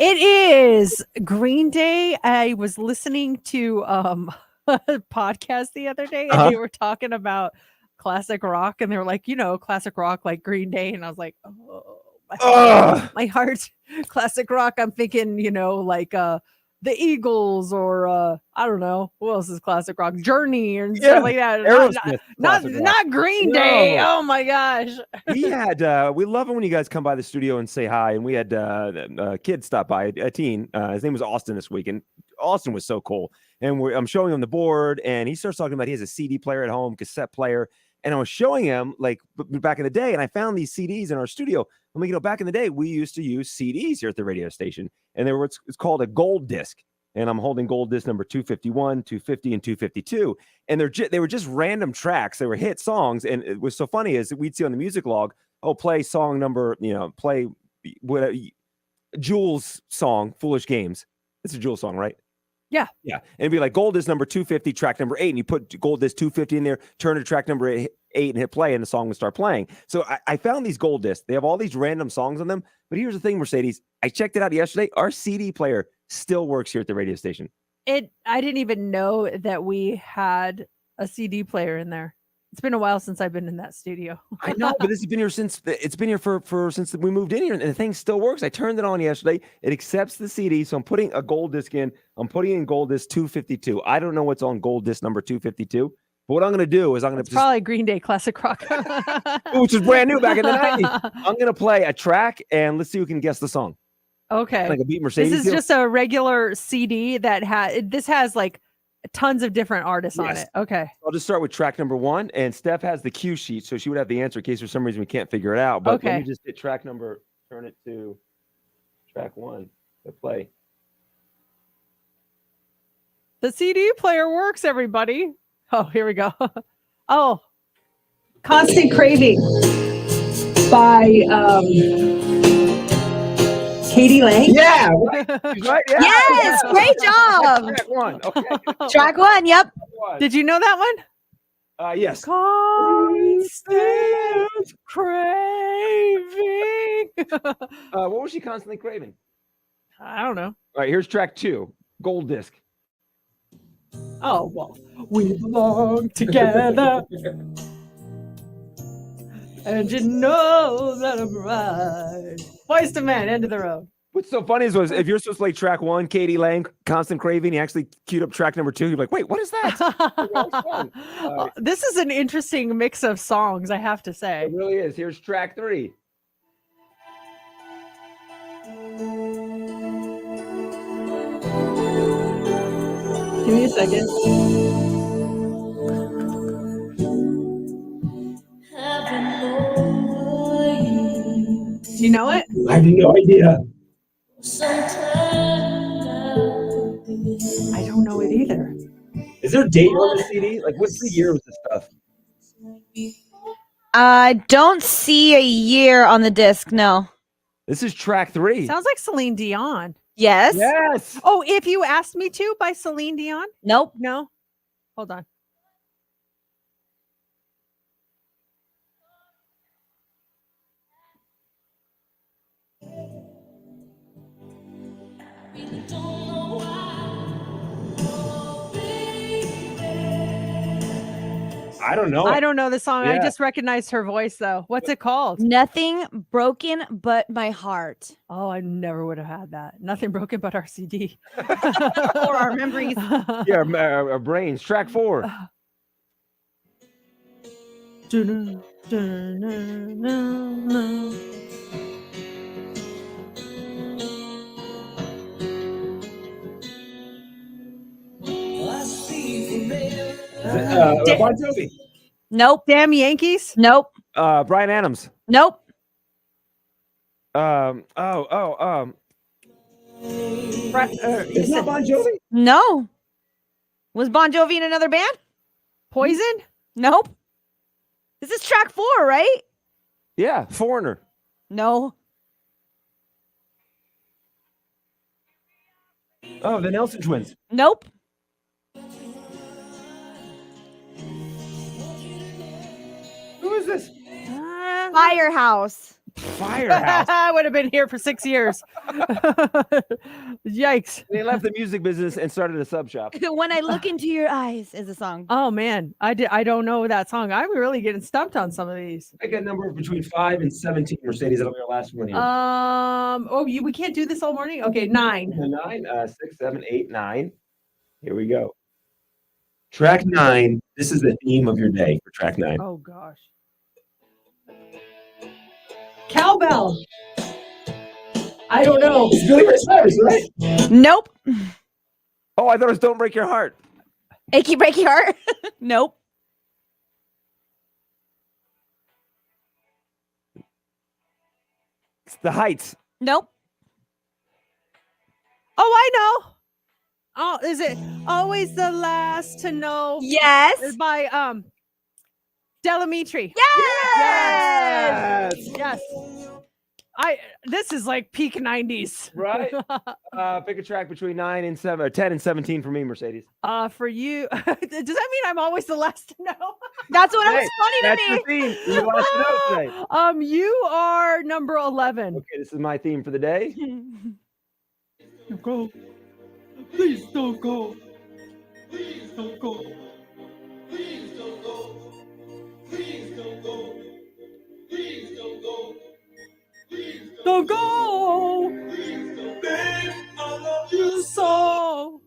It is Green Day. I was listening to a podcast the other day and they were talking about classic rock and they were like, classic rock like Green Day. And I was like, oh, my heart, classic rock. I'm thinking, like the Eagles or I don't know who else is classic rock, Journey and stuff like that. Not Green Day. Oh my gosh. We love it when you guys come by the studio and say hi. And we had a kid stop by, a teen. His name was Austin this week, and Austin was so cool. And I'm showing him the board, and he starts talking about he has a CD player at home, cassette player. And I was showing him like back in the day, and I found these CDs in our studio. I'm like, back in the day, we used to use CDs here at the radio station, and it's called a gold disc. And I'm holding gold disc number 251, 250, and 252. And they were just random tracks. They were hit songs. And it was so funny is we'd see on the music log, play song number, play what Jules song, Foolish Games. It's a Jules song, right? Yeah. And it'd be like gold disc number 250, track number 8. And you put gold disc 250 in there, turn to track number 8 and hit play, and the song would start playing. So I found these gold discs. They have all these random songs on them. But here's the thing, Mercedes. I checked it out yesterday. Our CD player still works here at the radio station. I didn't even know that we had a CD player in there. It's been a while since I've been in that studio. I know, but this has been here since since we moved in here, and the thing still works. I turned it on yesterday. It accepts the CD, so I'm putting a gold disc in. I'm putting in gold disc 252. I don't know what's on gold disc number 252, but what I'm going to do is probably Green Day classic rock, which was brand new back in the 90s. I'm going to play a track, and let's see who can guess the song. Okay, like a Beat Mercedes. This is just a regular CD that has like tons of different artists on it. Okay. I'll just start with track number 1, and Steph has the cue sheet, so she would have the answer in case for some reason we can't figure it out. But let me just hit track number, turn it to track 1 to play. The CD player works, everybody. Oh, here we go. Constant Craving by Katie Lang. Yeah, right. Yeah, yes, great job. Track 1. Okay. Track 1. Yep. Did you know that one? Yes. Constant Craving. What was she constantly craving? I don't know. All right, here's track 2, gold disc. Oh, well, we belong together. And you know that I'm right. Boys to Men, End of the Road. What's so funny is if you're supposed to play track 1, Katie Lang, Constant Craving, you actually queued up track number 2. You're like, wait, what is that? This is an interesting mix of songs, I have to say. It really is. Here's track 3. Give me a second. Do you know it? I have no idea. I don't know it either. Is there a date on the CD? Like, what's the year of this stuff? I don't see a year on the disc. No. This is track 3. Sounds like Celine Dion. Yes. Yes. Oh, If You Asked Me To by Celine Dion? Nope. No. Hold on. I don't know. I don't know the song. Yeah. I just recognized her voice, though. What's it called? Nothing Broken But My Heart. Oh, I never would have had that. Nothing Broken But Our CD. Or our memories. Yeah, our brains. Track 4. Bon Jovi. Nope. Damn Yankees? Nope. Bryan Adams. Nope. It's not Bon Jovi? No. Was Bon Jovi in another band? Poison? Nope. This is track 4, right? Yeah, Foreigner. No. Oh, the Nelson Twins. Nope. Who is this? Firehouse. Firehouse. I would have been here for 6 years. Yikes. They left the music business and started a sub shop. When I look into your eyes is a song. Oh man, I don't know that song. I'm really getting stumped on some of these. I got a number between 5 and 17, Mercedes. That'll be our last one here. We can't do this all morning. Okay, 9. 9, 6, 7, 8, 9. Here we go. Track 9. This is the theme of your day for track 9. Oh gosh. Cowbell. I don't know. It's Billy Ray Cyrus, right? Nope. Oh, I thought it was Don't Break Your Heart. Achy breaky heart. Nope. It's The Heights. Nope. Oh, I know. Oh, is it Always the Last to Know? Yes. It's by Delamitri. Yes. Yes. This is like peak 90s. Right? Pick a track between 9 and 7, or 10 and 17 for me, Mercedes. For you, does that mean I'm always the last to know? That's what Hey, was funny That's to me. the theme. You want to know today. You are number 11. Okay, this is my theme for the day. Go. Please don't go. Please don't go. Please don't go. Please don't go. Please don't go. Please Don't go. babe, I love You so.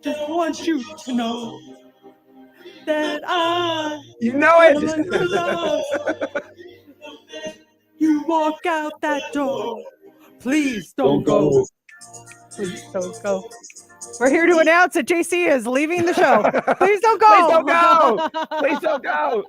Just want you to know that I You know want to it. love. You walk out that door. Please don't go. Please don't go. We're here to announce that JC is leaving the show. Please don't go. Please don't go. Please don't go.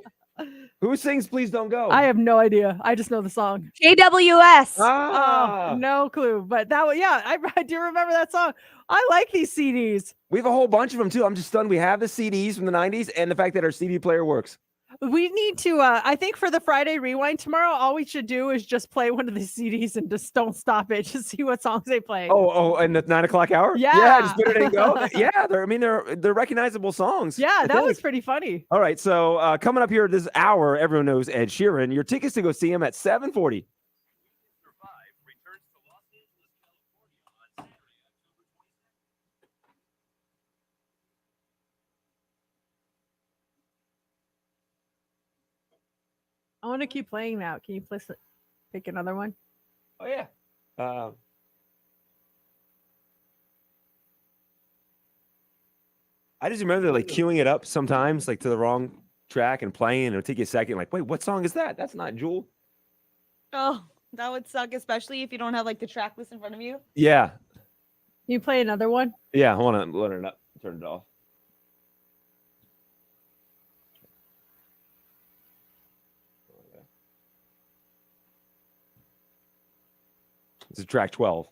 Who sings Please Don't Go? I have no idea. I just know the song. JWS. Ah. Oh, no clue. But that was, yeah, I do remember that song. I like these CDs. We have a whole bunch of them too. I'm just stunned. We have the CDs from the 90s and the fact that our CD player works. We need to, I think for the Friday Rewind tomorrow, all we should do is just play one of the CDs and just don't stop it. Just see what songs they play. Oh, and the 9 o'clock hour? Yeah. Just put it in and go. Yeah, they're recognizable songs. Yeah, I that think. was pretty funny. All right, so coming up here this hour, everyone knows Ed Sheeran. Your tickets to go see him at 7:40. I want to keep playing now. Can you please pick another one? Oh yeah. I just remember like queuing it up sometimes, like to the wrong track and playing, and it'll take you a second. Like, wait, what song is that? That's not Jewel. Oh, that would suck, especially if you don't have like the track list in front of you. Yeah, Can you play another one? yeah. I want to let it up. Turn it off. This is track 12.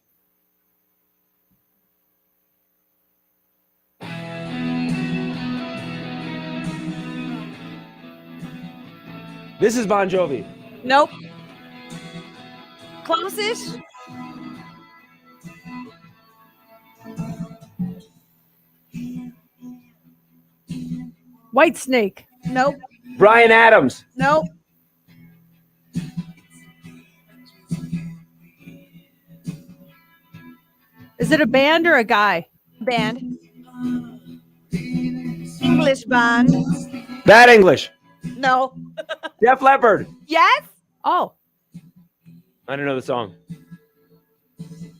This is Bon Jovi. Nope. Close-ish. White Snake. Nope. Bryan Adams. Nope. Is it a band or a guy? Band. English band. Bad English. No. Def Leppard. Yes. Oh, I don't know the song.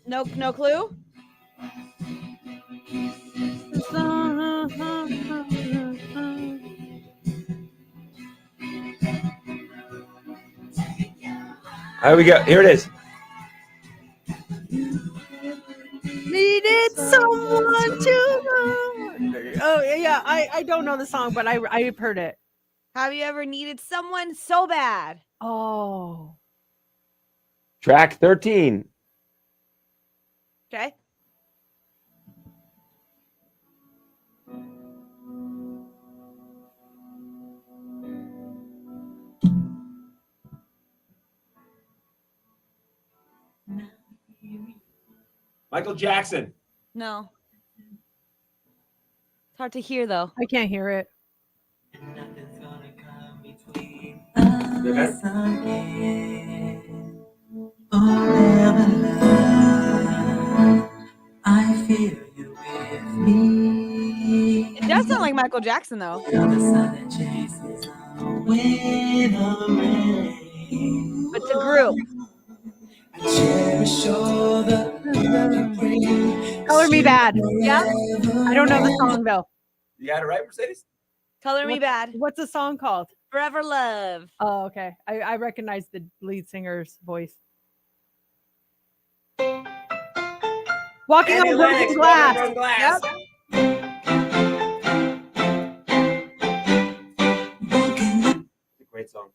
No. No clue. Here we go. Here it is. needed someone to love. Oh yeah, I don't know the song, but I've heard it. Have you ever needed someone so bad? Oh, Track 13. Okay. Michael Jackson. No. It's hard to hear though. I can't hear it. forever love. I feel you with me. It does sound like Michael Jackson though. You're the sun that chases away the rain. But it's a group. I cherish all the love you bring. Color Me Bad. Yeah. I don't know the song though. You got it right, Mercedes? Color Me Bad. What's the song called? Forever Love. Oh, okay. I recognize the lead singer's voice. Walking on Broken Glass. Yep. It's a great song.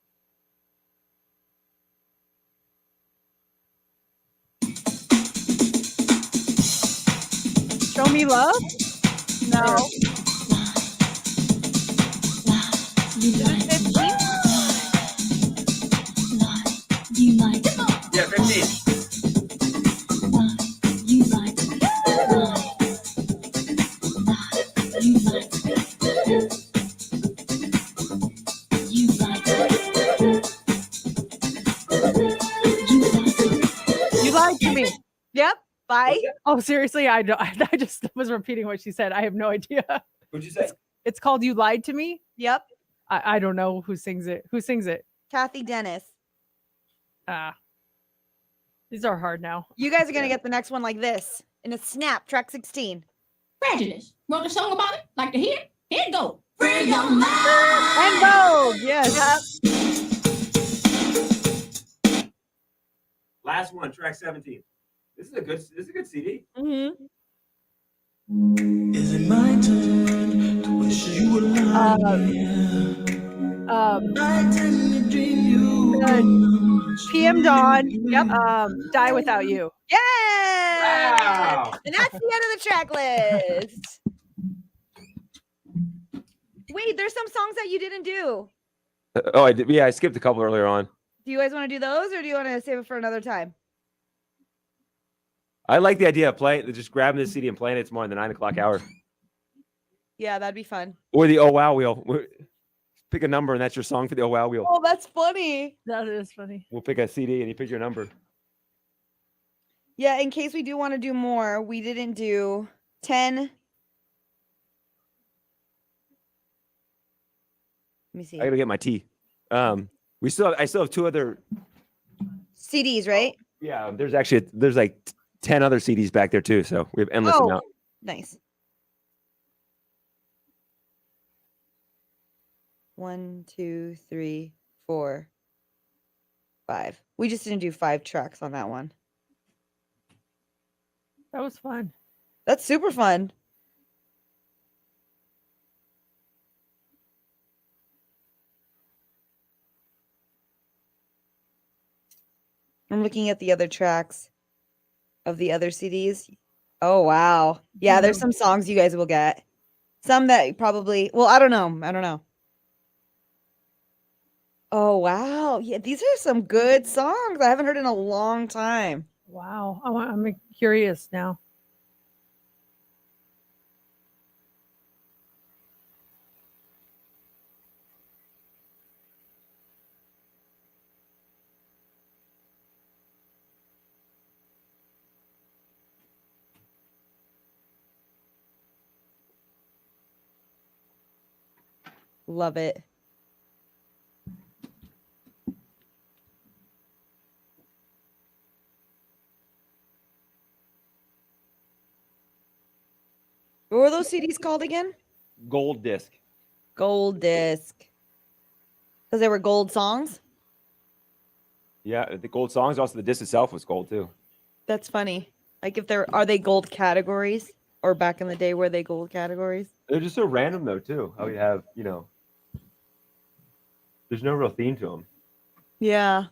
Show Me Love? No. Is it 15? Yeah, 15. You lied to me. Yep. Bye. Oh, seriously? I don't. I just was repeating what she said. I have no idea. What'd you say? It's called You Lied to Me. Yep. I don't know who sings it. Who sings it? Kathy Dennis. These are hard now. You guys are gonna get the next one like this in a snap. Track 16. Prejudice. Wrote a song about it. Like to hear? Here it go. Free your mind. And Vogue. Yes. Yep. Last one, track 17. This is a good CD. Mm-hmm. Is it my turn to wish you were lying? I tend to dream you. PM Dawn. Yep. Die Without You. Yeah. Wow. And that's the end of the track list. Wait, there's some songs that you didn't do. Oh, I did. Yeah, I skipped a couple earlier on. Do you guys want to do those or do you want to save it for another time? I like the idea of playing, just grabbing the CD and playing it tomorrow in the 9 o'clock hour. Yeah, that'd be fun. Or the Oh Wow Wheel. Pick a number and that's your song for the Oh Wow Wheel. Oh, that's funny. That is funny. We'll pick a CD and you pick your number. Yeah, in case we do want to do more, we didn't do 10. Let me see. I gotta get my tea. I still have 2 other. CDs, right? Yeah, there's like 10 other CDs back there too. So we have endless Oh. amount. Nice. 1, 2, 3, 4, 5. We just didn't do 5 tracks on that one. That was fun. That's super fun. I'm looking at the other tracks of the other CDs. Oh, wow. Yeah, there's some songs you guys will get. Some that probably, well, I don't know. Oh, wow. Yeah, these are some good songs I haven't heard in a long time. Wow. I'm curious now. Love it. What were those CDs called again? Gold disc. Gold disc. Because they were gold songs? Yeah, the gold songs. Also, the disc itself was gold too. That's funny. Like if are they gold categories? Or back in the day were they gold categories? They're just so random though too. How we have, there's no real theme to them. Yeah.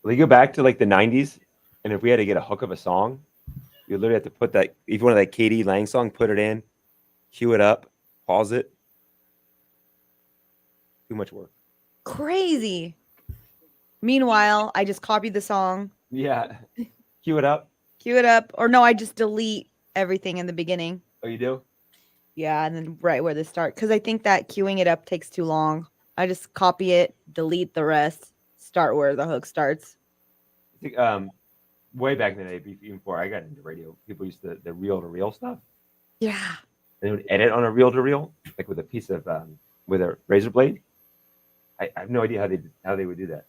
Well, you go back to like the 90s, and if we had to get a hook of a song, you literally have to put that, if you wanted that Katie Lang song, put it in, cue it up, pause it. Too much work. Crazy. Meanwhile, I just copied the song, Yeah. Cue it up. cue it up, or no, I just delete everything in the beginning. Oh, you do? Yeah, and then right where they start. Because I think that queuing it up takes too long. I just copy it, delete the rest, start where the hook starts. I think, way back in the day, even before I got into radio, people used the reel to reel stuff. Yeah. They would edit on a reel to reel, like with a piece of with a razor blade. I have no idea how they would do that.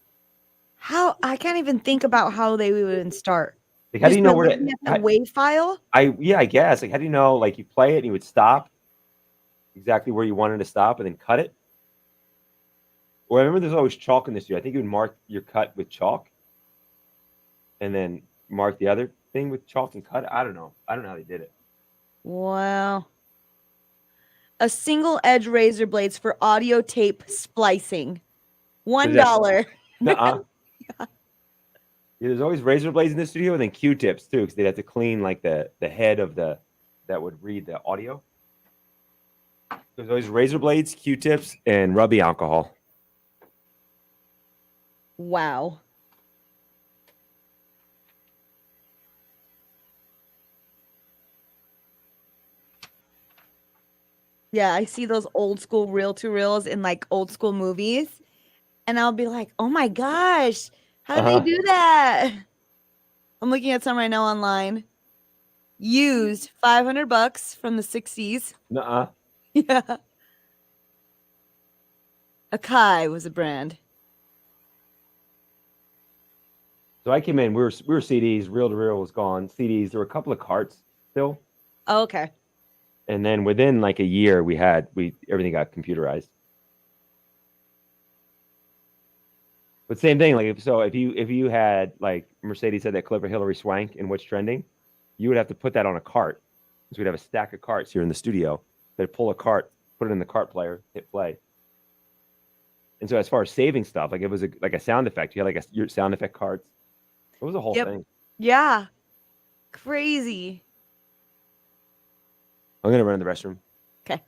How I can't even think about how they would even start. Like, how do you Just know by where looking to? at the WAV file? I guess. Like, how do you know? Like, you play it and you would stop exactly where you wanted to stop and then cut it. Well, I remember there's always chalk in this year. I think you would mark your cut with chalk, and then mark the other thing with chalk and cut. I don't know. I don't know how they did it. Wow. A single edge razor blades for audio tape splicing. $1. Nuh-uh. Yeah, there's always razor blades in the studio, and then Q-tips too, because they'd have to clean like the head of the that would read the audio. There's always razor blades, Q-tips, and rubby alcohol. Wow. Yeah, I see those old school reel to reels in like old school movies, and I'll be like, "Oh my gosh, how did they do that?" I'm looking at some right now online. Used $500 from the 60s. Nuh-uh. Yeah. Akai was a brand. So I came in. We were CDs. Reel to reel was gone. CDs. There were a couple of carts still, Oh, okay. and then within like a year, everything got computerized. But same thing. Like if you had like Mercedes had that clip of Hillary Swank in What's Trending, you would have to put that on a cart. So we'd have a stack of carts here in the studio. They'd pull a cart, put it in the cart player, hit play. And so as far as saving stuff, like it was like a sound effect. You had like your sound effect carts. It was a whole thing. Yeah. Crazy. I'm gonna run in the restroom. Okay.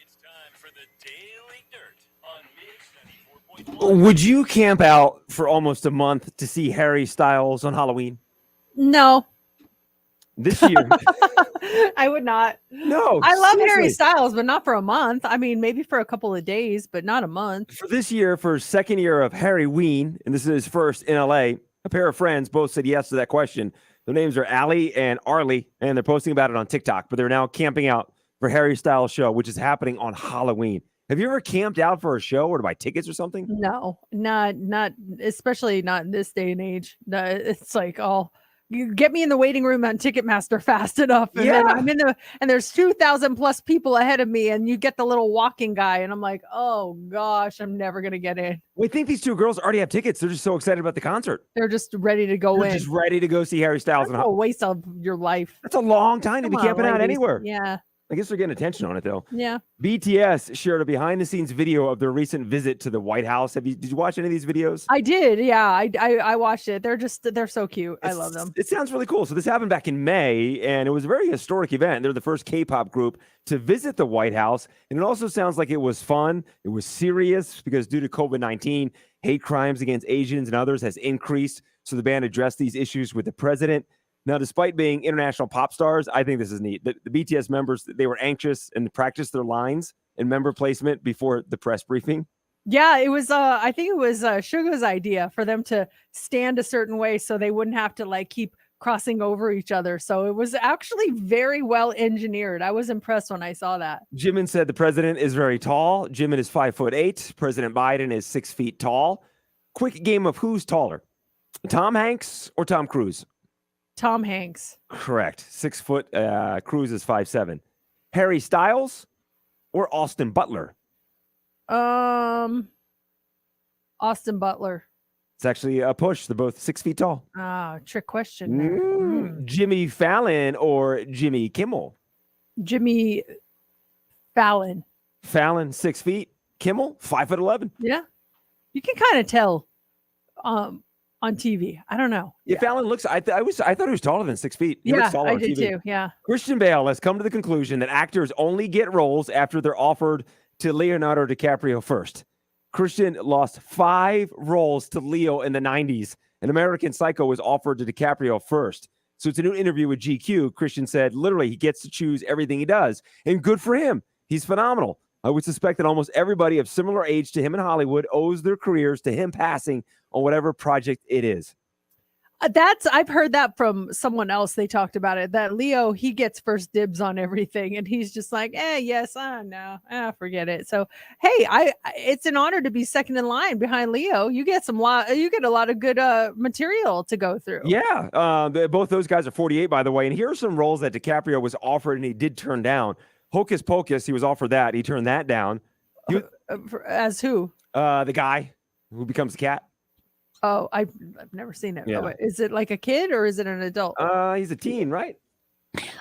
It's time for the Daily Dirt on Would you camp out for almost a month to see Harry Styles on Halloween No, this year? I would not. No, I love Harry seriously. Styles, but not for a month. I mean, maybe for a couple of days, but not a month. For this year, for second year of Harry Ween, and this is his first in LA, a pair of friends both said yes to that question. Their names are Allie and Arlie, and they're posting about it on TikTok, but they're now camping out for Harry Styles show, which is happening on Halloween. Have you ever camped out for a show or to buy tickets or something? No, not especially not in this day and age. No, it's like, oh, you get me in the waiting room on Ticketmaster fast enough, and then Yeah. I'm in the and there's 2,000 plus people ahead of me, and you get the little walking guy, and I'm like, oh gosh, I'm never gonna get in. We think these two girls already have tickets. They're just so excited about the concert. They're just ready to go They're in. just ready to go see Harry Styles. That's a waste of your life. That's a long time to be Come on, camping out ladies. anywhere. Yeah, I guess they're getting attention on it though. yeah. BTS shared a behind-the-scenes video of their recent visit to the White House. Did you watch any of these videos? I did. Yeah, I watched it. They're so cute. I love them. It sounds really cool. So this happened back in May, and it was a very historic event. They're the first K-pop group to visit the White House, and it also sounds like it was fun. It was serious because due to COVID-19, hate crimes against Asians and others has increased. So the band addressed these issues with the president. Now, despite being international pop stars, I think this is neat. The BTS members, they were anxious and practiced their lines and member placement before the press briefing. Yeah, it was I think it was Suga's idea for them to stand a certain way so they wouldn't have to like keep crossing over each other. So it was actually very well engineered. I was impressed when I saw that. Jimin said the president is very tall. Jimin is 5'8". President Biden is 6 feet tall. Quick game of who's taller, Tom Hanks or Tom Cruise? Tom Hanks. Correct. 6 foot. Cruise is 5'7". Harry Styles or Austin Butler? Austin Butler. It's actually a push. They're both 6 feet tall. Ah, trick question there. Jimmy Fallon or Jimmy Kimmel? Jimmy Fallon. Fallon 6 feet. Kimmel 5'11". Yeah. You can kind of tell on TV. I don't know. Yeah, Fallon looks. I thought he was taller than 6 feet. He looks taller I on did TV. too. Yeah. Christian Bale has come to the conclusion that actors only get roles after they're offered to Leonardo DiCaprio first. Christian lost 5 roles to Leo in the 90s, and American Psycho was offered to DiCaprio first. So it's a new interview with GQ. Christian said, literally, he gets to choose everything he does, and good for him. He's phenomenal. I would suspect that almost everybody of similar age to him in Hollywood owes their careers to him passing on whatever project it is. I've heard that from someone else. They talked about it, that Leo, he gets first dibs on everything, and he's just like, yes, no, forget it. So, hey, it's an honor to be second in line behind Leo. You get a lot of good material to go through. Yeah. Both those guys are 48, by the way. And here are some roles that DiCaprio was offered and he did turn down. Hocus Pocus, he was offered that. He turned that down. As who? The guy who becomes the cat. Oh, I've never seen it. Yeah. Oh, is it like a kid or is it an adult? He's a teen, right?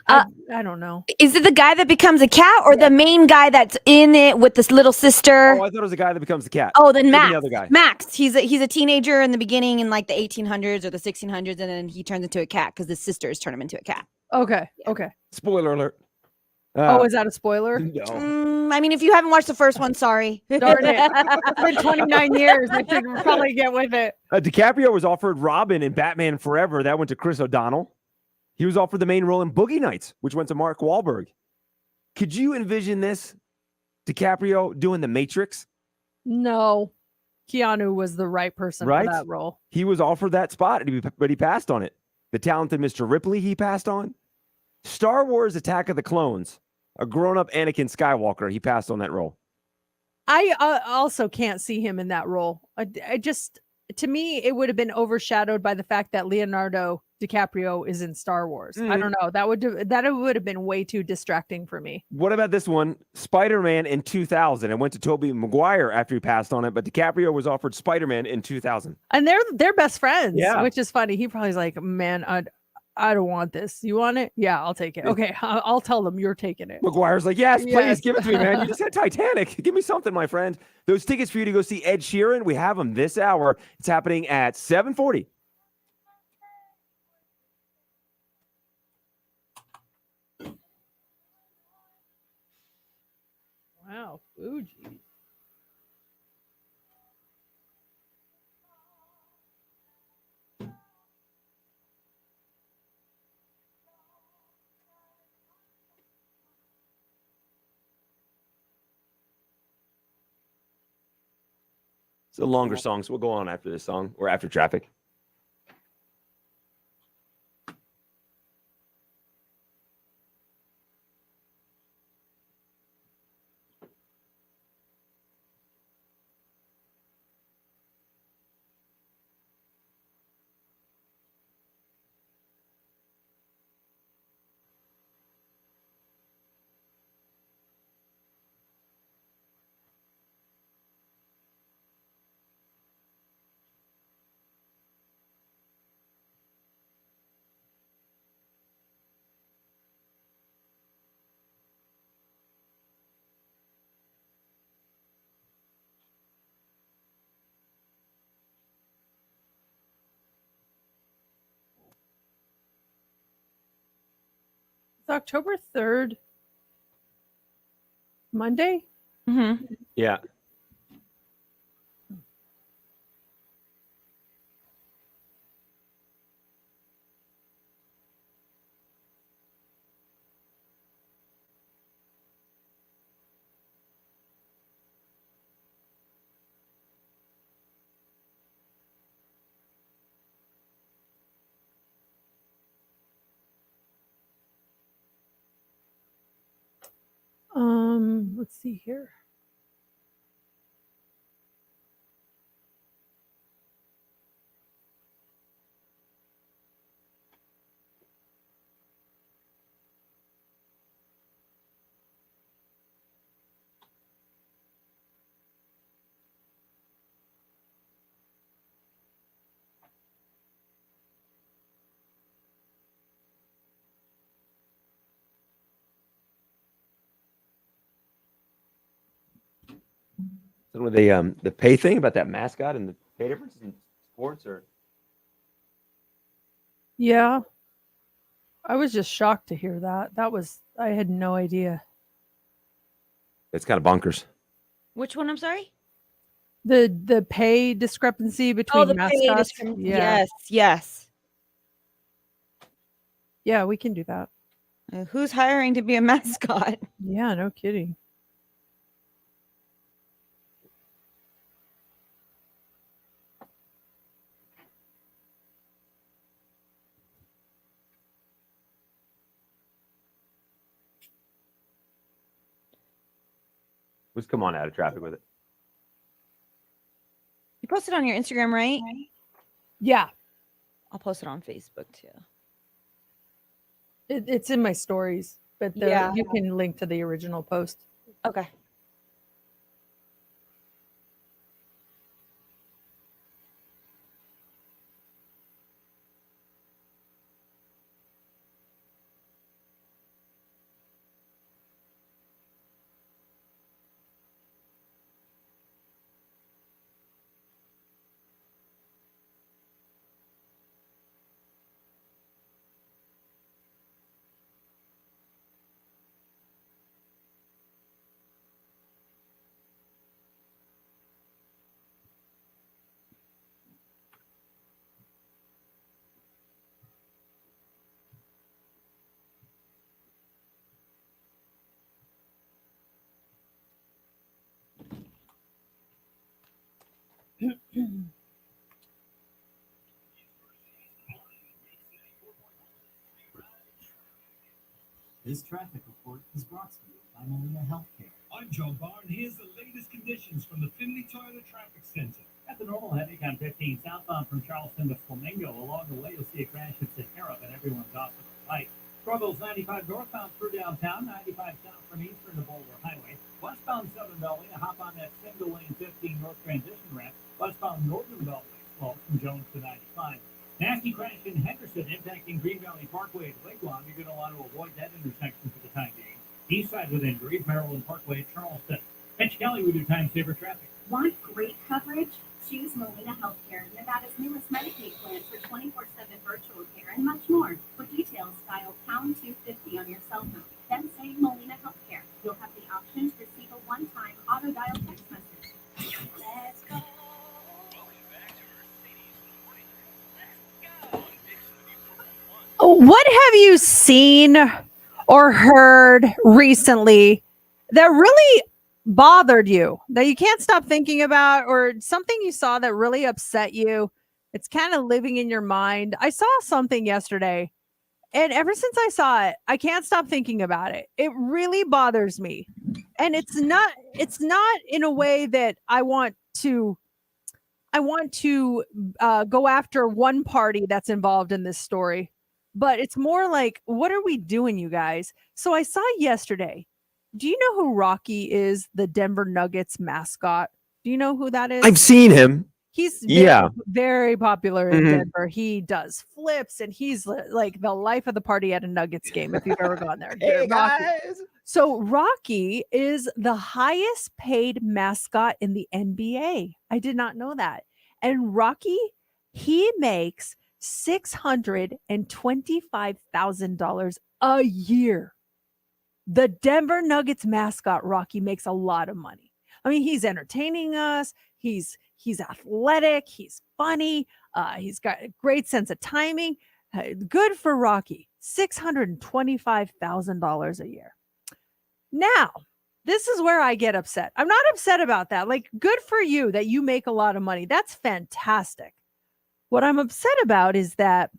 I don't know. Is it the guy that becomes a cat or the main guy that's in it with this little sister? Oh, I thought it was the guy that becomes the cat. Oh, then Maybe Max. the other guy. Max. He's a teenager in the beginning in like the 1800s or the 1600s, and then he turns into a cat because his sisters turn him into a cat. Okay. Yeah. Okay. Spoiler alert. Is that a spoiler? No. I mean, if you haven't watched the first one, sorry. Darn it. It's been 29 years. I should probably get with it. DiCaprio was offered Robin in Batman Forever. That went to Chris O'Donnell. He was offered the main role in Boogie Nights, which went to Mark Wahlberg. Could you envision this? DiCaprio doing The Matrix? No. Keanu was the right person Right? for that role. He was offered that spot, but he passed on it. The talented Mr. Ripley, he passed on. Star Wars Attack of the Clones, a grown-up Anakin Skywalker, he passed on that role. I also can't see him in that role. I just, to me, it would have been overshadowed by the fact that Leonardo DiCaprio is in Star Wars. I don't know. That would have been way too distracting for me. What about this one? Spider-Man in 2000. It went to Tobey Maguire after he passed on it, but DiCaprio was offered Spider-Man in 2000. And they're best friends, Yeah. which is funny. He probably's like, man, I don't want this. You want it? Yeah, I'll take it. Okay, I'll tell them you're taking it. Maguire's like, yes, please Yes. give it to me, man. You just had Titanic. Give me something, my friend. Those tickets for you to go see Ed Sheeran, we have them this hour. It's happening at 7:40. Wow, Fuji. It's a longer song, so we'll go on after this song or after traffic. It's October 3rd. Monday? Mm-hmm. Yeah. Let's see here. So with the pay thing about that mascot and the pay differences in sports, or Yeah. I was just shocked to hear that. I had no idea. it's kind of bonkers. Which one? I'm sorry. The pay discrepancy between pay mascots. discrepancy. Yeah. Yes. Yeah, we can do that. Who's hiring to be a mascot? Yeah, no kidding. Let's come on out of traffic with it. You posted on your Instagram, right? Yeah. I'll post it on Facebook too. It's in my stories, but Yeah. you can link to the original post. Okay. This traffic report is brought to you by Molina Healthcare. I'm John Barr, and here's the latest conditions from the Finley Toyota Traffic Center. At the normal heading on 15 southbound from Charleston to Flamingo. Along the way, you'll see a crash at Sahara, but everyone's off to the right. Struggles 95 northbound through downtown, 95 south from Eastern to Boulder Highway. Westbound 7 Beltway, hop on that single lane 15 north transition ramp. Westbound Northern Beltway, slow from Jones to 95. Nasty crash in Henderson impacting Green Valley Parkway at Wigwam. You're going to want to avoid that intersection for the time being. East side with injuries, Maryland Parkway at Charleston. Mitch Kelly with your time saver traffic. Want great coverage? Choose Molina Healthcare, Nevada's newest Medicaid plan for 24/7 virtual care and much more. For details, dial pound 250 on your cell phone. Then say Molina Healthcare. You'll have the option to receive a one-time auto dial text message. Let's go. What have you seen or heard recently that really bothered you that you can't stop thinking about, or something you saw that really upset you? It's kind of living in your mind. I saw something yesterday, and ever since I saw it, I can't stop thinking about it. It really bothers me. And it's not in a way that I want to go after one party that's involved in this story, but it's more like, what are we doing, you guys? So I saw yesterday. Do you know who Rocky is, the Denver Nuggets mascot? Do you know who that is? I've seen him. He's very, Yeah. very popular in Mhm. Denver. He does flips, and he's like the life of the party at a Nuggets game if you've ever gone there. Hey, Rocky. guys. So Rocky is the highest paid mascot in the NBA. I did not know that. And Rocky, he makes $625,000 a year. The Denver Nuggets mascot, Rocky, makes a lot of money. I mean, he's entertaining us. He's athletic. He's funny. He's got a great sense of timing. Good for Rocky. $625,000 a year. Now, this is where I get upset. I'm not upset about that. Like, good for you that you make a lot of money. That's fantastic. What I'm upset about is that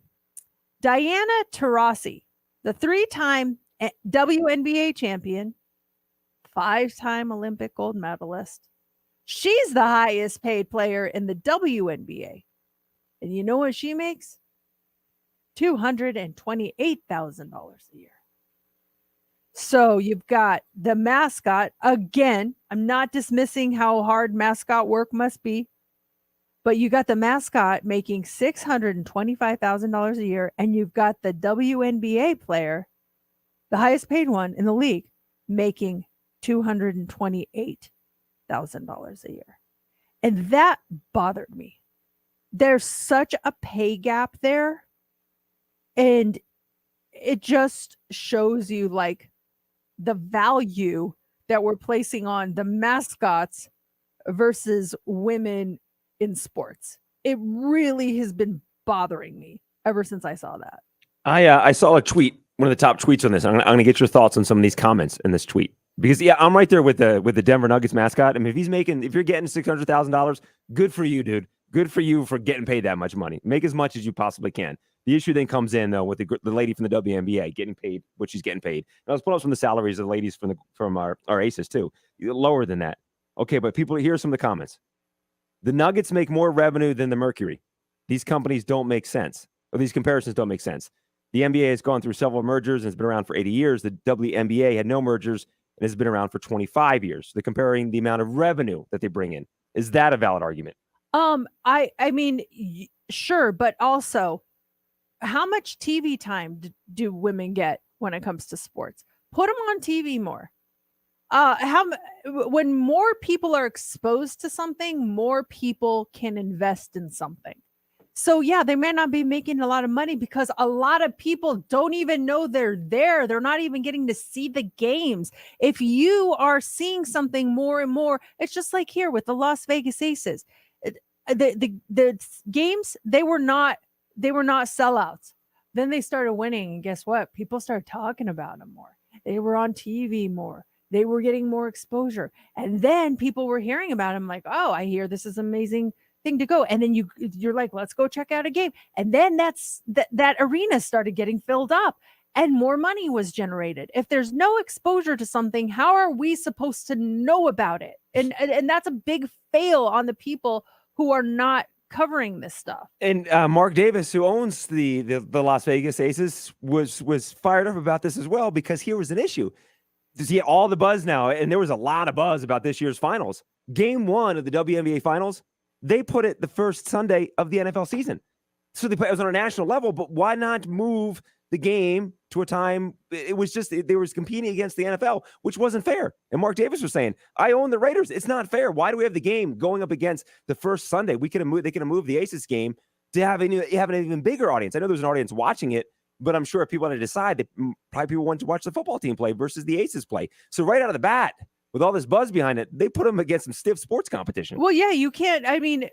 Diana Taurasi, the 3-time WNBA champion, 5-time Olympic gold medalist, she's the highest paid player in the WNBA. And you know what she makes? $228,000 a year. So you've got the mascot. Again, I'm not dismissing how hard mascot work must be, but you got the mascot making $625,000 a year, and you've got the WNBA player, the highest paid one in the league, making $228,000 a year. And that bothered me. There's such a pay gap there. And it just shows you like the value that we're placing on the mascots versus women in sports. It really has been bothering me ever since I saw that. I saw a tweet, one of the top tweets on this. I'm gonna get your thoughts on some of these comments in this tweet, because I'm right there with the Denver Nuggets mascot. I mean, if you're getting $600,000, good for you, dude. Good for you for getting paid that much money. Make as much as you possibly can. The issue then comes in though with the lady from the WNBA getting paid what she's getting paid. And let's pull up some of the salaries of the ladies from our Aces too. Lower than that. Okay, but here are some of the comments. The Nuggets make more revenue than the Mercury. These companies don't make sense. Or these comparisons don't make sense. The NBA has gone through several mergers and has been around for 80 years. The WNBA had no mergers and has been around for 25 years. They're comparing the amount of revenue that they bring in. Is that a valid argument? I mean, sure, but also, how much TV time do women get when it comes to sports? Put them on TV more. When more people are exposed to something, more people can invest in something. So yeah, they may not be making a lot of money because a lot of people don't even know they're there. They're not even getting to see the games. If you are seeing something more and more, it's just like here with the Las Vegas Aces. The games, they were not sellouts. Then they started winning, and guess what? People started talking about them more. They were on TV more. They were getting more exposure. And then people were hearing about them like, oh, I hear this is amazing thing to go. And then you're like, let's go check out a game. And then that arena started getting filled up and more money was generated. If there's no exposure to something, how are we supposed to know about it? And that's a big fail on the people who are not covering this stuff. And Mark Davis, who owns the Las Vegas Aces, was fired up about this as well, because here was an issue. To see all the buzz now, and there was a lot of buzz about this year's finals. Game 1 of the WNBA finals, they put it the first Sunday of the NFL season. So it was on a national level, but why not move the game to a time? It was just, they were competing against the NFL, which wasn't fair. And Mark Davis was saying, I own the Raiders. It's not fair. Why do we have the game going up against the first Sunday? They could have moved the Aces game to have an even bigger audience. I know there's an audience watching it, but I'm sure if people want to decide, that probably people want to watch the football team play versus the Aces play. So right out of the bat, with all this buzz behind it, they put them against some stiff sports competition. Well, yeah, you can't. I mean,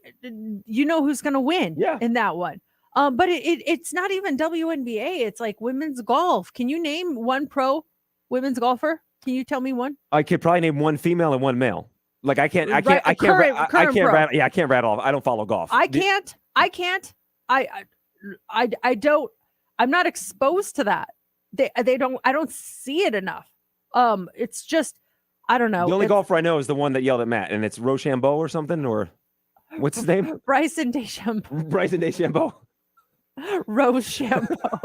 you know who's going to win in that one. But it's not even WNBA. It's like women's golf. Can you name one pro women's golfer? Can you tell me one? I could probably name one female and one male. Like I can't Current pro. rattle. Yeah, I can't rattle off. I don't follow golf. I can't. I don't. I'm not exposed to that. They don't. I don't see it enough. It's just. I don't know. The only golfer I know is the one that yelled at Matt, and it's Rochambeau or something, or what's his name? Bryson DeChambeau. Bryson DeChambeau. Rochambeau.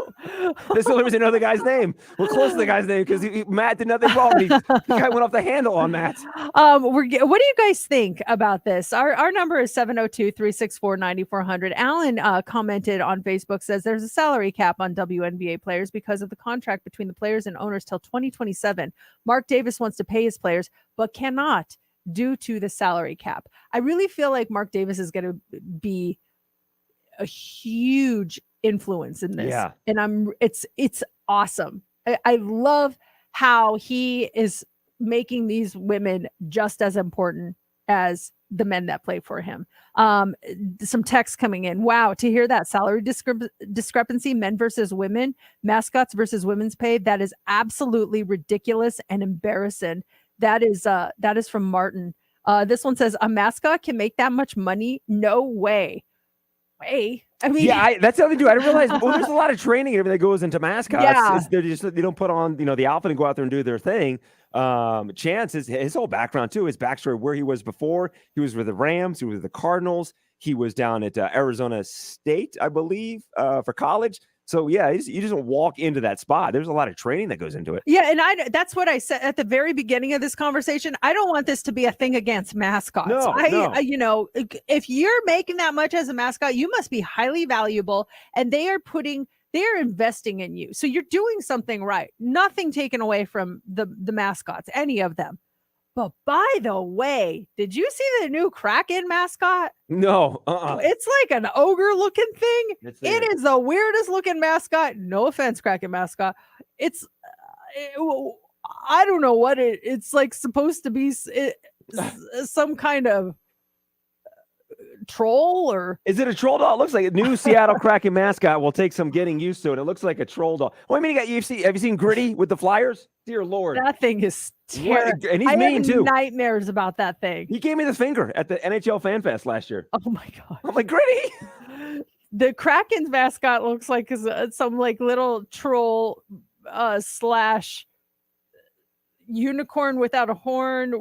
That's the only reason I know the guy's name. We're close to the guy's name because Matt did nothing wrong. The guy went off the handle on Matt. What do you guys think about this? Our number is 702-364-9400. Alan commented on Facebook, says there's a salary cap on WNBA players because of the contract between the players and owners till 2027. Mark Davis wants to pay his players, but cannot due to the salary cap. I really feel like Mark Davis is going to be a huge influence in this. Yeah. And it's awesome. I love how he is making these women just as important as the men that play for him. Some text coming in. Wow, to hear that salary discrepancy, men versus women, mascots versus women's pay, that is absolutely ridiculous and embarrassing. That is from Martin. This one says, a mascot can make that much money? No way. I mean, yeah, that's the other thing. I didn't realize. Well, there's a lot of training and everything that goes into mascots. Yeah. They don't put on the outfit and go out there and do their thing. Chance, his whole background too, his backstory, where he was before. He was with the Rams. He was with the Cardinals. He was down at Arizona State, I believe, for college. So yeah, you just don't walk into that spot. There's a lot of training that goes into it. Yeah, and that's what I said at the very beginning of this conversation. I don't want this to be a thing against mascots. No. If you're making that much as a mascot, you must be highly valuable, and they are investing in you. So you're doing something right. Nothing taken away from the mascots, any of them. But by the way, did you see the new Kraken mascot? No. It's like an ogre looking thing. It is the weirdest looking mascot. No offense, Kraken mascot. It's I don't know what it's like, supposed to be some kind of troll, or is it a troll doll? It looks like a new Seattle Kraken mascot. Will take some getting used to it. It looks like a troll doll. Well, I mean, have you seen Gritty with the Flyers? Dear Lord, that thing is terrible. And he's mean too. Nightmares about that thing. He gave me the finger at the NHL Fan Fest last year. Oh my god! I'm like, Gritty. The Kraken's mascot looks like some like little troll slash unicorn without a horn,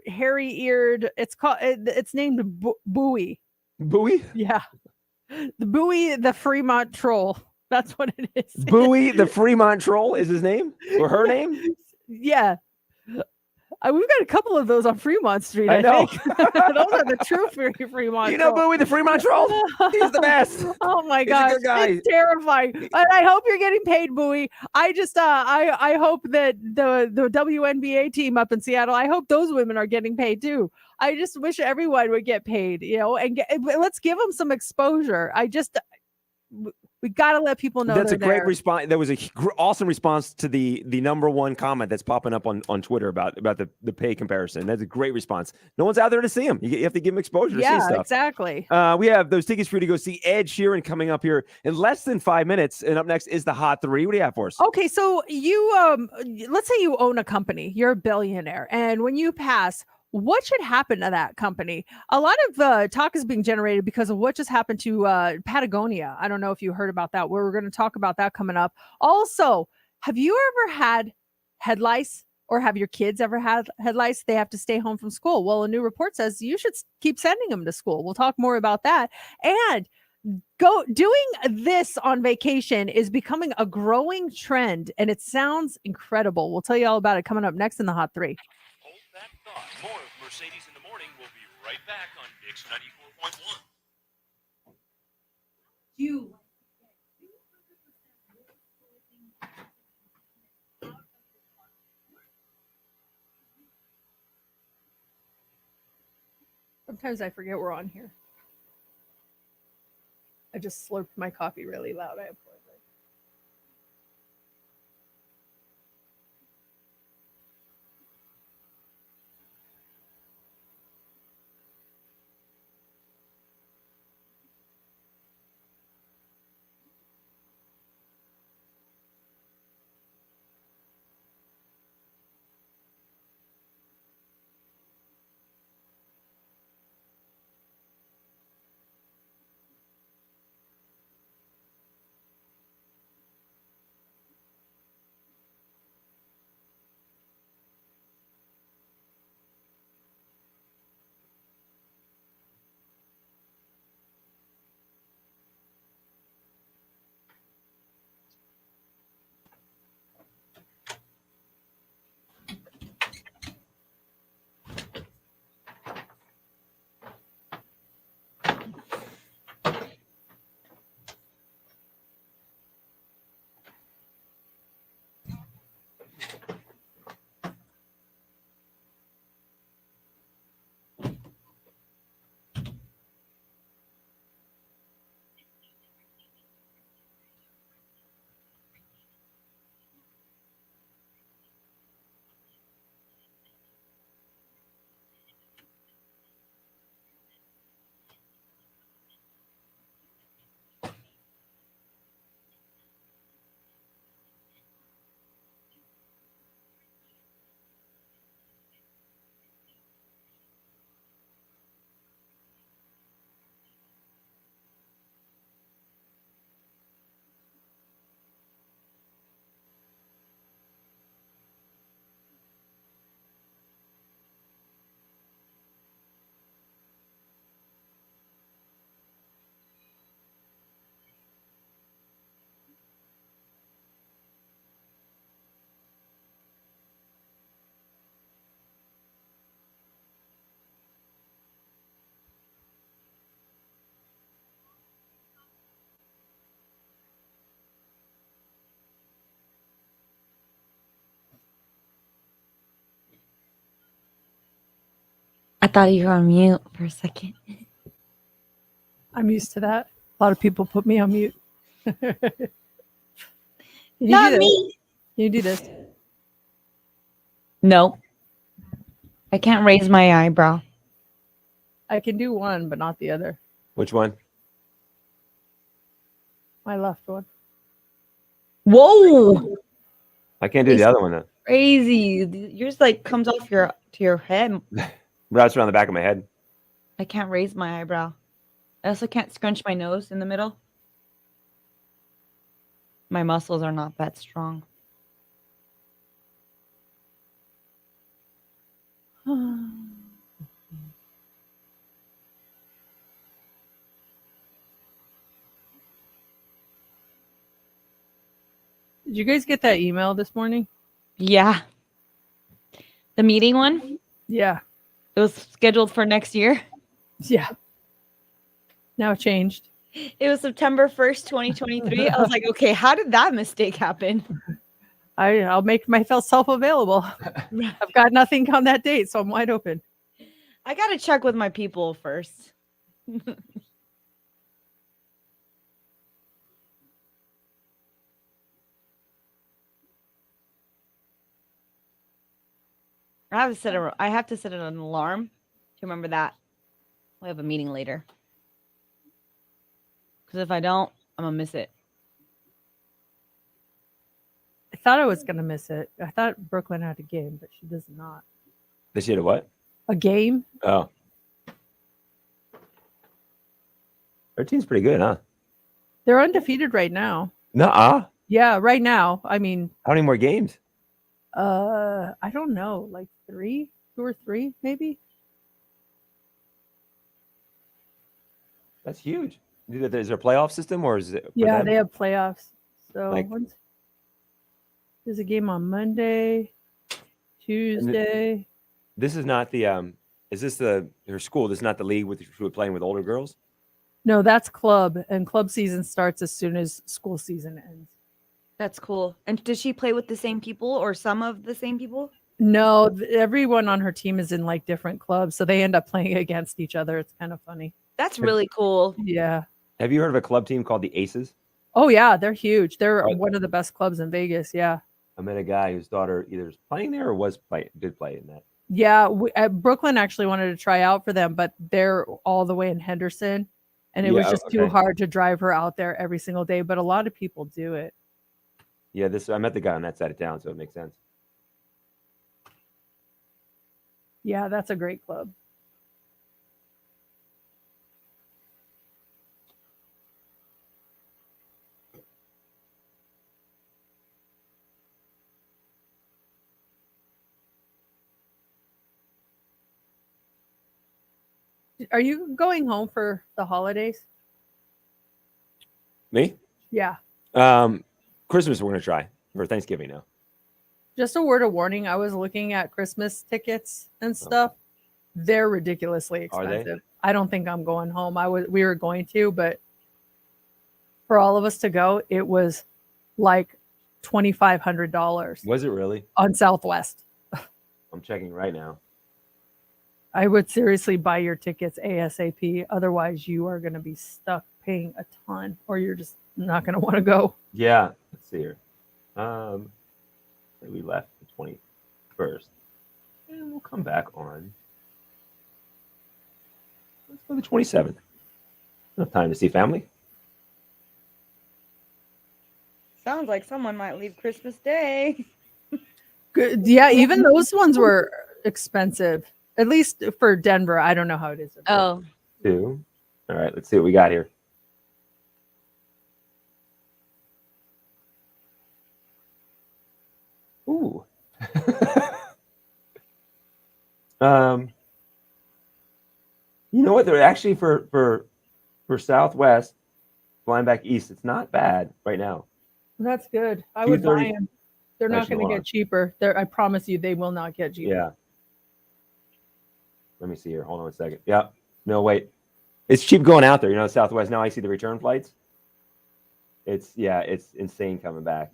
hairy eared. It's named Bowie. Bowie? Yeah. The Bowie, the Fremont troll. That's what it is. Bowie, the Fremont troll is his name or her name? Yeah. We've got a couple of those on Fremont Street, I know. think. Those are the true Fremont You know troll. Bowie, the Fremont troll? He's the best. Oh my He's a gosh, good guy. it's terrifying. And I hope you're getting paid, Bowie. I just I hope that the WNBA team up in Seattle, I hope those women are getting paid too. I just wish everyone would get paid, and let's give them some exposure. We got to let people know. That's a great there. response. That was a awesome response to the number one comment that's popping up on Twitter about the pay comparison. That's a great response. No one's out there to see him. You have to give them exposure to see stuff. Yeah, exactly. We have those tickets for you to go see Ed Sheeran coming up here in less than 5 minutes. And up next is the Hot 3. What do you have for us? Okay, so you let's say you own a company. You're a billionaire, and when you pass, what should happen to that company? A lot of talk is being generated because of what just happened to Patagonia. I don't know if you heard about that. We're going to talk about that coming up. Also, have you ever had head lice, or have your kids ever had head lice? They have to stay home from school. Well, a new report says you should keep sending them to school. We'll talk more about that. And doing this on vacation is becoming a growing trend, and it sounds incredible. We'll tell you all about it coming up next in the Hot 3. Hold that thought. More of Mercedes in the Morning. We'll be right back on Mix 94.1. Sometimes I forget we're on here. I just slurped my coffee really loud. I apologize. I thought you were on mute for a second. I'm used to that. A lot of people put me on mute. Can you Not do this? me. Can you do this? No. I can't raise my eyebrow. I can do one, but not the other. Which one? My left one. Whoa. I can't do the other one though. Crazy. Yours like comes off to your head. Wraps around the back of my head. I can't raise my eyebrow. I also can't scrunch my nose in the middle. My muscles are not that strong. Did you guys get that email this morning? Yeah. The meeting one? Yeah. It was scheduled for next year. Yeah. Now it changed. It was September 1st, 2023. I was like, okay, how did that mistake happen? I'll make myself available. I've got nothing on that date, so I'm wide open. I got to check with my people first. I have to set an alarm to remember that. We have a meeting later. Because if I don't, I'm gonna miss it. I thought I was gonna miss it. I thought Brooklyn had a game, but she does not. This year, what? A game? Oh. Their team's pretty good, huh? They're undefeated right now. Nuh-uh. Yeah, right now. I mean, How many more games? I don't know, like 2 or 3, maybe. That's huge. Is there a playoff system or is it? for Yeah, them? they have playoffs. So Like- there's a game on Monday, Tuesday. This is not the Is this her school? This is not the league with who are playing with older girls. No, that's club, and club season starts as soon as school season ends. That's cool. And does she play with the same people or some of the same people? No, everyone on her team is in like different clubs, so they end up playing against each other. It's kind of funny. That's really cool. Yeah. Have you heard of a club team called the Aces? Oh yeah, they're huge. They're Right. one of the best clubs in Vegas. Yeah. I met a guy whose daughter either is playing there or did play in that. Yeah, Brooklyn actually wanted to try out for them, but they're all the way in Henderson, and it was Yeah, just too okay. hard to drive her out there every single day. But a lot of people do it. Yeah, I met the guy on that side of town, so it makes sense. Yeah, that's a great club. Are you going home for the holidays? Me? Yeah. Christmas we're gonna try for Thanksgiving now. Just a word of warning. I was looking at Christmas tickets and stuff. They're ridiculously Are they? expensive. I don't think I'm going home. We were going to, but for all of us to go, it was like $2,500 Was it really? on Southwest. I'm checking right now. I would seriously buy your tickets ASAP. Otherwise, you are going to be stuck paying a ton, or you're just not going to want to go. Yeah, let's see here. We left the 21st, and we'll come back on. Let's go the 27th. Enough time to see family. Sounds like someone might leave Christmas Day. Good. Yeah, even those ones were expensive. At least for Denver. I don't know how it is. Oh, 2. All right, let's see what we got here. Ooh. You know what? They're actually for Southwest flying back east. It's not bad right now. That's good. I would buy 230 them. They're not Actually, going to hold get on. cheaper. I promise you, they will not get cheaper. Yeah. Let me see here. Hold on a second. Yeah. No, wait. It's cheap going out there. You know, Southwest. Now I see the return flights. It's insane coming back.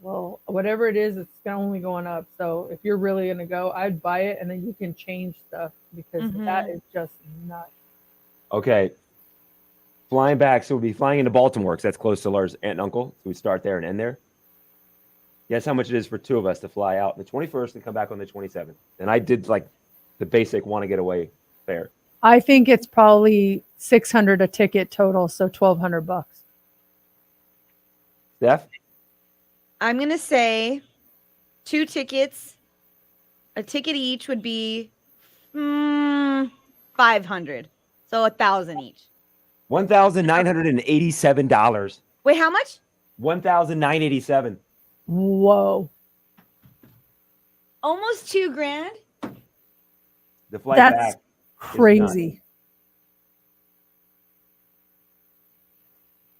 Well, whatever it is, it's only going up. So if you're really gonna go, I'd buy it, and then you can change stuff because that is just nuts. Okay. Flying back, so we'll be flying into Baltimore because that's close to Laura's aunt and uncle. So we start there and end there. Guess how much it is for two of us to fly out on the 21st and come back on the 27th? And I did like the basic want to get away fare. I think it's probably $600 a ticket total, so $1,200. Steph? I'm gonna say 2 tickets. A ticket each would be $500. So 1,000 each. $1,987. Wait, how much? $1,987. Whoa. Almost $2,000. The flight That's back. crazy.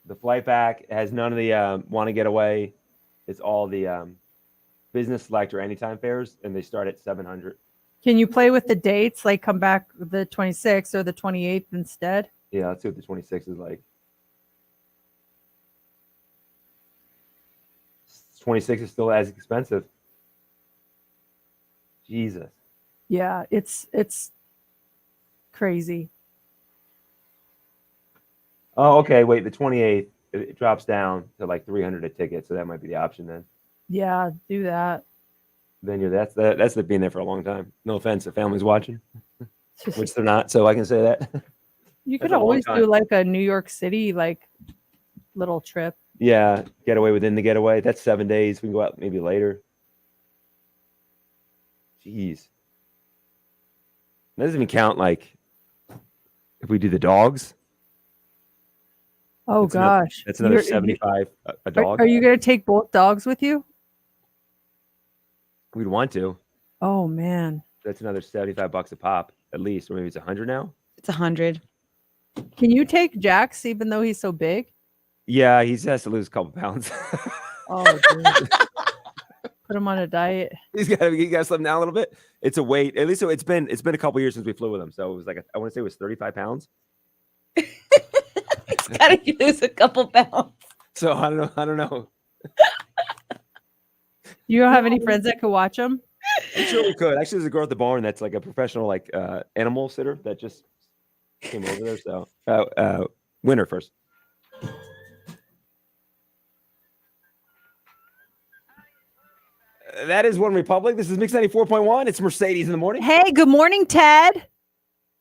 The flight back has none of the want to get away. It's all the business select or anytime fares, and they start at $700. Can you play with the dates, like come back the 26th or the 28th instead? Yeah, let's see what the 26th is like. 26 is still as expensive. Jesus. Yeah, it's crazy. Oh, okay. Wait, the 28th it drops down to like $300 a ticket, so that might be the option then. Yeah, do that. Then that's being there for a long time. No offense if family's watching, which they're not, so I can say that. You could That's a long always time. do like a New York City like little trip. Yeah, getaway within the getaway. That's 7 days. We can go out maybe later. Jeez. That doesn't even count like if we do the dogs. Oh gosh. That's another You're- 75 a dog. Are you going to take both dogs with you? We'd want to. Oh man. That's another $75 a pop at least, or maybe it's 100 now. It's 100. Can you take Jax even though he's so big? Yeah, he has to lose a couple pounds. Oh, dude. Put him on a diet. He's got to slim down a little bit. It's a weight. At least it's been a couple years since we flew with him, so it was like I want to say it was 35 pounds. It's gotta lose a couple pounds. So I don't know. You don't have any friends that could watch him? I'm sure we could. Actually, there's a girl at the barn that's like a professional like animal sitter that just came over there. So winner first. That is One Republic. This is Mix 94.1. It's Mercedes in the morning. Hey, good morning, Ted.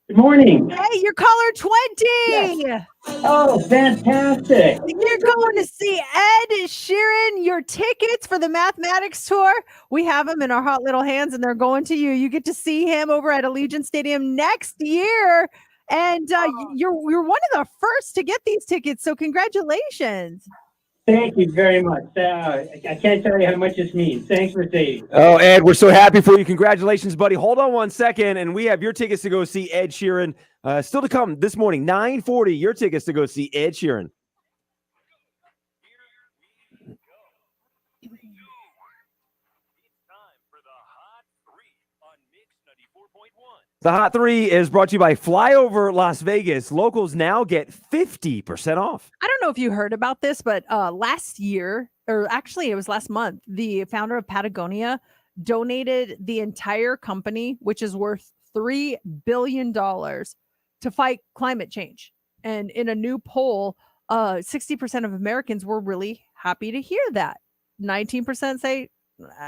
Good morning. Hey, you're caller 20. Oh, fantastic. You're going to see Ed Sheeran. Your tickets for the mathematics tour. We have them in our hot little hands and they're going to you. You get to see him over at Allegiant Stadium next year. And you're one of the first to get these tickets. So congratulations. Thank you very much. I can't tell you how much this means. Thanks, Mercedes. Oh, Ed, we're so happy for you. Congratulations, buddy. Hold on 1 second, and we have your tickets to go see Ed Sheeran. Still to come this morning, 9:40. Your tickets to go see Ed Sheeran. The Hot 3 is brought to you by Flyover Las Vegas. Locals now get 50% off. I don't know if you heard about this, but last year, or actually it was last month, the founder of Patagonia donated the entire company, which is worth $3 billion, to fight climate change. And in a new poll, 60% of Americans were really happy to hear that. 19% say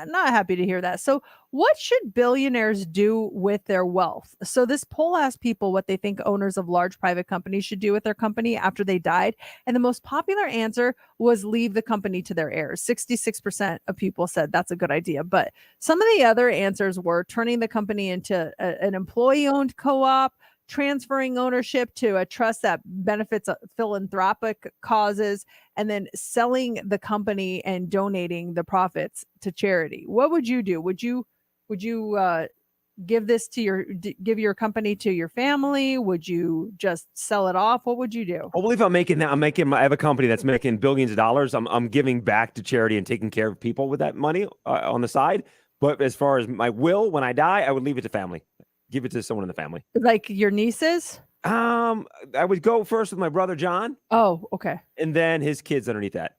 not happy to hear that. So what should billionaires do with their wealth? So this poll asked people what they think owners of large private companies should do with their company after they died. And the most popular answer was leave the company to their heirs. 66% of people said that's a good idea. But some of the other answers were turning the company into an employee-owned co-op, transferring ownership to a trust that benefits philanthropic causes, and then selling the company and donating the profits to charity. What would you do? Would you give this to give your company to your family? Would you just sell it off? What would you do? I believe I have a company that's making billions of dollars. I'm giving back to charity and taking care of people with that money on the side. But as far as my will, when I die, I would leave it to family. Give it to someone in the family. Like your nieces? I would go first with my brother John. Oh, okay. And then his kids underneath that.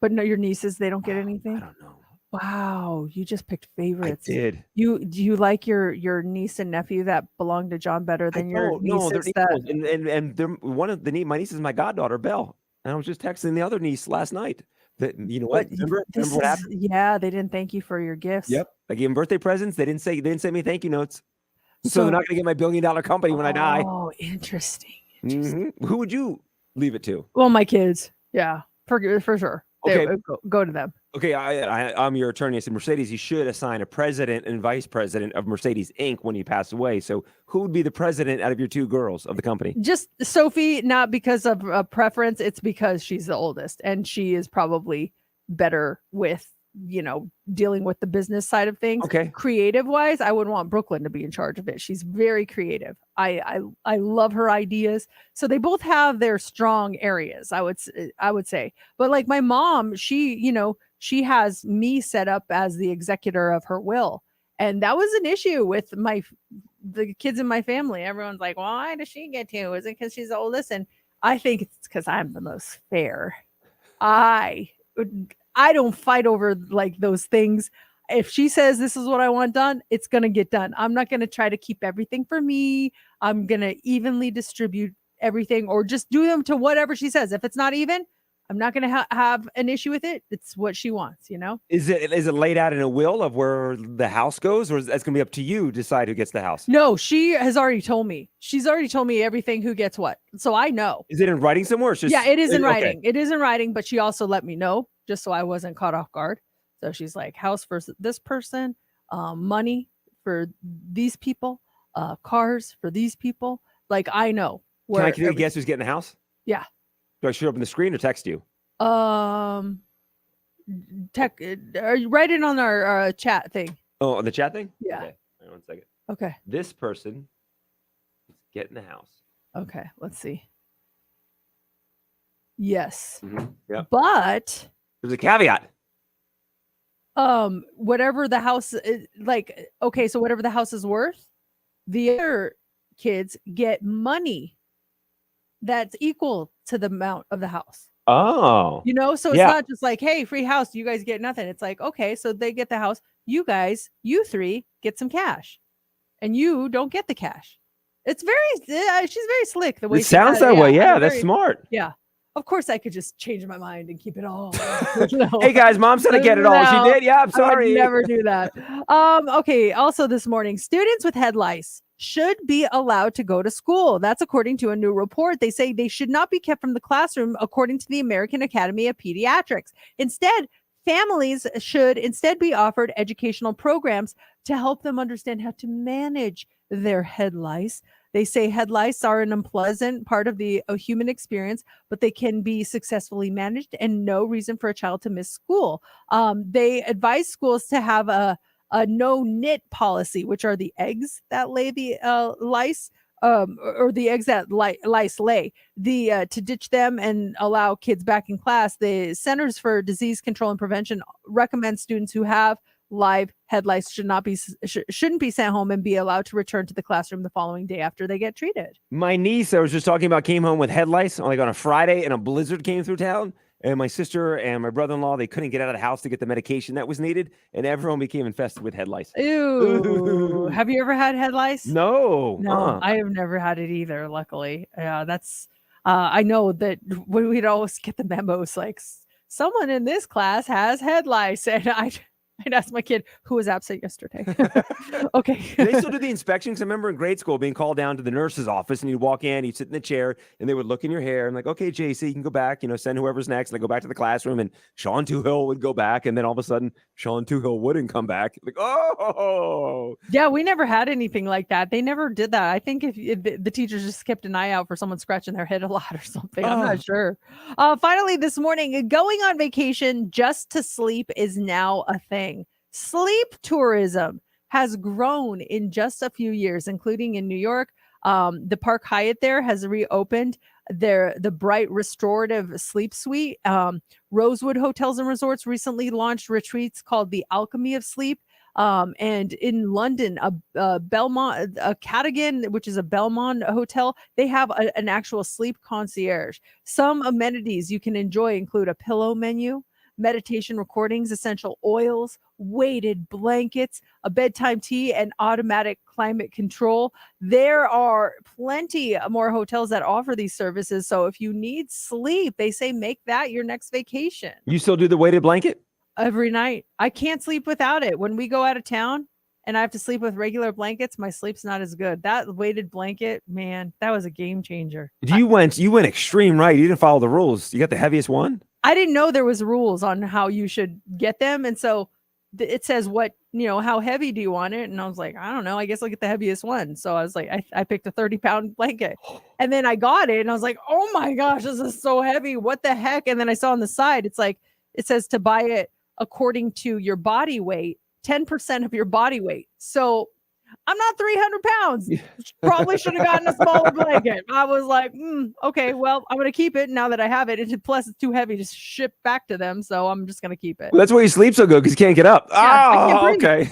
But no, your nieces, they don't get I anything? don't know. Wow, you just picked I favorites. did. Do you like your niece and nephew that belong to John better I than your don't know. They're nieces that equals, and they're one of my niece is my goddaughter, Belle. And I was just texting the other niece last night. That you know what? but Remember this what is happened? yeah, they didn't thank you for your gifts. Yep. I gave them birthday presents. They didn't send me thank you notes. So So they're not gonna get my billion-dollar company when I die. oh, interesting. Who would you leave it to? Well, my kids, yeah, for sure. They Okay. would go to them. Okay, I'm your attorney. I said, Mercedes, you should assign a president and vice president of Mercedes Inc. when you pass away. So who would be the president out of your two girls of the company? Just Sophie, not because of a preference, it's because she's the oldest and she is probably better with, dealing with the business side of things. Okay. Creative wise, I would want Brooklyn to be in charge of it. She's very creative. I love her ideas. So they both have their strong areas, I would say. But like my mom, she has me set up as the executor of her will. And that was an issue with the kids in my family. Everyone's like, why does she get to? Is it because she's the oldest? And I think it's because I'm the most fair. I don't fight over like those things. If she says this is what I want done, it's going to get done. I'm not going to try to keep everything for me. I'm going to evenly distribute everything or just do them to whatever she says. If it's not even, I'm not going to have an issue with it. It's what she wants, Is it laid out in a will of where the house goes, or is that's going to be up to you to decide who gets the house? No, she has already told me. She's already told me everything, who gets what. So I know. Is it in writing somewhere? Or it's just, Yeah, it is in okay. writing. It is in writing, but she also let me know just so I wasn't caught off guard. So she's like, house for this person, money for these people, cars for these people. Like I know. Can I guess who's getting the house? Yeah. Do I show up on the screen or text you? Write it on our chat thing. Oh, on the chat thing? Yeah. Okay. Hang on 1 second. Okay. This person is getting the house. Okay. Let's see. Yes. Yeah. But There's a caveat. whatever the house is, so whatever the house is worth, the other kids get money that's equal to the amount of the house. Oh. So it's not just like, hey, free house, you guys get nothing. It's like, okay, so they get the house, you three get some cash and you don't get the cash. It's she's very slick the way It sounds that way. Yeah, that's smart. Yeah. Of course, I could just change my mind and keep it all. Hey guys, mom said I get it all. No, She did. Yeah, I'm sorry. I would never do that. Okay. Also, this morning, students with head lice should be allowed to go to school. That's according to a new report. They say they should not be kept from the classroom, according to the American Academy of Pediatrics. Instead, families should be offered educational programs to help them understand how to manage their head lice. They say head lice are an unpleasant part of the human experience, but they can be successfully managed and no reason for a child to miss school. They advise schools to have a no knit policy, which are the eggs that lay the lice, or the eggs that lice lay, to ditch them and allow kids back in class. The Centers for Disease Control and Prevention recommend students who have live head lice shouldn't be sent home and be allowed to return to the classroom the following day after they get treated. My niece, I was just talking about, came home with head lice like on a Friday, and a blizzard came through town. And my sister and my brother-in-law, they couldn't get out of the house to get the medication that was needed, and everyone became infested with head lice. Ew. Have you ever had head lice? No. No, I have never had it either, luckily. That's I know that we'd always get the memos like someone in this class has head lice, and I'd ask my kid who was absent yesterday. Okay. Do they still do the inspections? I remember in grade school being called down to the nurse's office, and you'd walk in, you'd sit in the chair, and they would look in your hair and like, okay, JC, you can go back, send whoever's next. And they go back to the classroom, and Sean Toohill would go back, and then all of a sudden Sean Toohill wouldn't come back. Like, oh. Yeah, we never had anything like that. They never did that. I think if the teachers just kept an eye out for someone scratching their head a lot or something. I'm not sure. Finally, this morning, going on vacation just to sleep is now a thing. Sleep tourism has grown in just a few years, including in New York. The Park Hyatt there has reopened the Bright Restorative Sleep Suite. Rosewood Hotels and Resorts recently launched retreats called the Alchemy of Sleep. And in London, a Cadogan, which is a Belmont hotel, they have an actual sleep concierge. Some amenities you can enjoy include a pillow menu, meditation recordings, essential oils, weighted blankets, a bedtime tea, and automatic climate control. There are plenty more hotels that offer these services. So if you need sleep, they say make that your next vacation. You still do the weighted blanket? Every night. I can't sleep without it. When we go out of town and I have to sleep with regular blankets, my sleep's not as good. That weighted blanket, man, that was a game changer. You went extreme right. You didn't follow the rules. You got the heaviest one? I didn't know there was rules on how you should get them. And so it says how heavy do you want it? And I was like, I don't know. I guess I'll get the heaviest one. So I was like, I picked a 30-pound blanket and then I got it and I was like, oh my gosh, this is so heavy. What the heck? And then I saw on the side, it says to buy it according to your body weight, 10% of your body weight. So I'm not 300 pounds. Probably should have gotten a smaller blanket. I was like, okay, well, I'm going to keep it now that I have it. Plus, it's too heavy to ship back to them. So I'm just going to keep it. Well, that's why you sleep so good, because you can't get up. Yeah, Okay.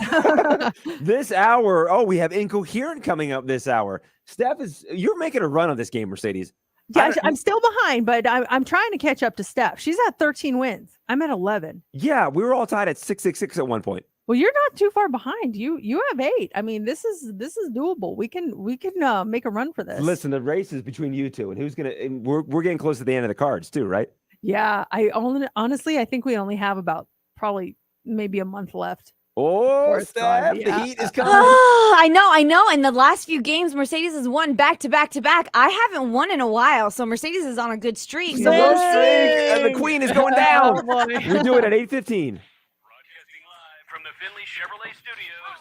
This hour, we have Incoherent coming up this hour. Steph, you're making a run on this game, Mercedes. Yeah, I'm still behind, but I'm trying to catch up to Steph. She's at 13 wins. I'm at 11. Yeah, we were all tied at 666 at one point. Well, you're not too far behind. You have 8. I mean, this is doable. We can make a run for this. Listen, the race is between you two, and we're getting close to the end of the cards too, right? Yeah, honestly, I think we only have about probably maybe a month left. Oh, Steph, the heat is coming. Oh, I know. And the last few games, Mercedes has won back to back to back. I haven't won in a while, so Mercedes is on a good streak. So low streak, and the queen is going down. We do it at 8:15. From the Finley Chevrolet Studios,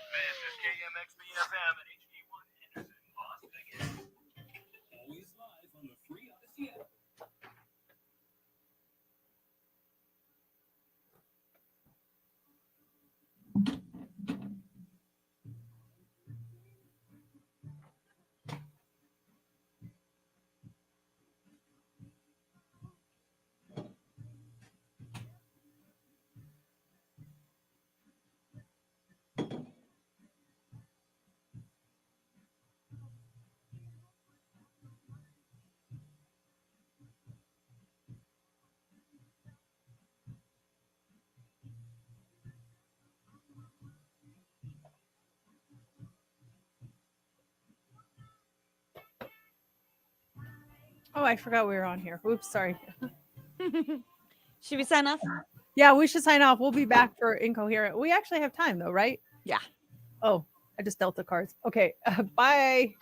this is KMXB FM and HD1 Henderson, Las Vegas. Always live on the free Odyssey app. Oh, I forgot we were on here. Oops, sorry. Should we sign off? Yeah, we should sign off. We'll be back for Incoherent. We actually have time though, right? Yeah. Oh, I just dealt the cards. Okay. Bye.